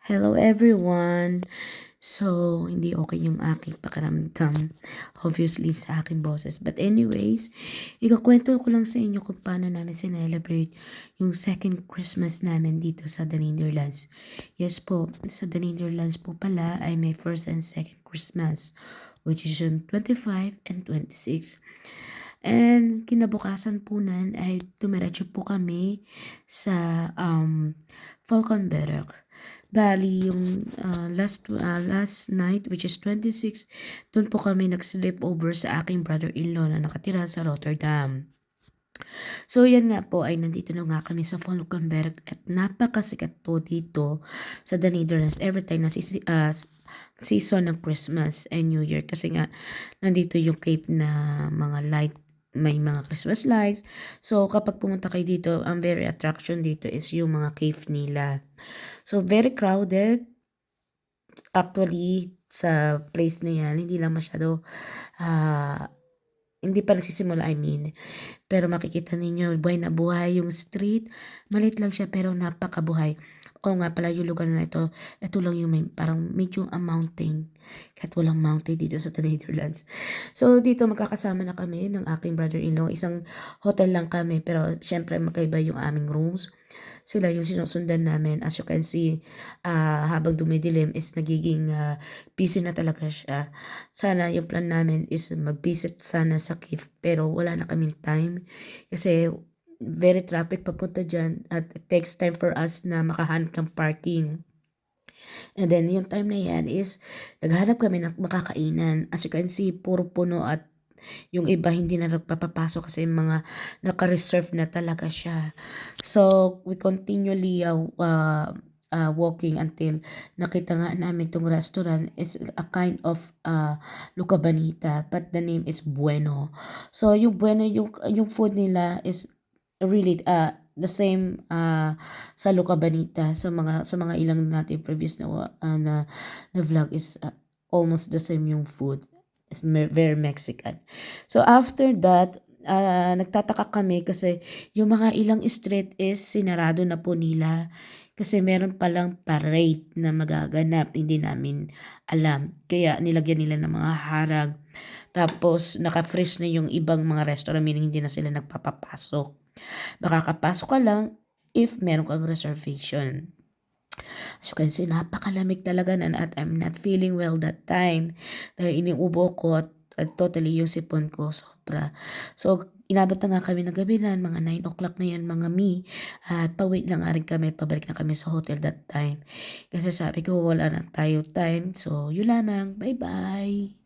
Hello everyone! So, hindi okay yung aking pakiramdam. Obviously, sa aking boses. But anyways, ikukwento ko lang sa inyo kung paano namin sinelebrate yung second Christmas namin dito sa The Netherlands. Yes po, sa The Netherlands po pala ay may first and second Christmas, which is June 25 and 26. And kinabukasan po nun ay tumiretso po kami sa Valkenburg. Bali, yung last night, which is 26, doon po kami nag-sleep over sa aking brother-in-law na nakatira sa Rotterdam. So, yan nga po ay nandito na nga kami sa Valkenburg at napakasikat po dito sa The Netherlands every time na season ng Christmas and New Year kasi nga nandito yung Cape na mga light, may mga Christmas lights. So, kapag pumunta kayo dito, ang very attraction dito is yung mga cave nila. So, very crowded. Actually, sa place na yan, hindi lang masyado, hindi pa nagsisimula, pero makikita ninyo, buhay na buhay yung street. Maliit lang siya, pero napakabuhay. Oo nga pala, yung lugar na ito lang yung may, parang medyo a mountain. Kahit walang mountain dito sa Netherlands. So, dito magkakasama na kami ng aking brother-in-law. Isang hotel lang kami, pero syempre magkaiba yung aming rooms. Sila yung sinusundan namin. As you can see, habang dumidilim is nagiging busy na talaga siya. Sana yung plan namin is mag-visit sana sa cave, pero wala na kaming time kasi very traffic papunta dyan at it takes time for us na makahanap ng parking. And then yung time na yan is naghanap kami ng makakainan. As you can see, puro puno at yung iba hindi na nagpapapasok kasi mga naka-reserve na talaga siya. So, we continually walking until nakita nga namin tong restaurant is a kind of Luca Bonita, but the name is Bueno. So, yung Bueno, yung food nila is really the same sa Luca Bonita. Sa mga ilang natin previous na vlog is almost the same yung food. It's very Mexican. So after that, nagtataka kami kasi yung mga ilang street is sinarado na po nila kasi meron palang parade na magaganap, hindi namin alam. Kaya nilagyan nila ng mga harang. Tapos naka-freeze na yung ibang mga restaurant, meaning hindi na sila nagpapapasok. Makakapasok ka lang if meron kang reservation. As you can see, napakalamig talaga na at I'm not feeling well that time. Dahil iniubo ko at totally yung sipon ko sobra. So, inabot na nga kami ng gabi na, mga 9 o'clock na yan mga at pa-wait lang nga rin kami, pabalik na kami sa hotel that time. Kasi sabi ko, wala na tayo time. So, yun lamang. Bye-bye!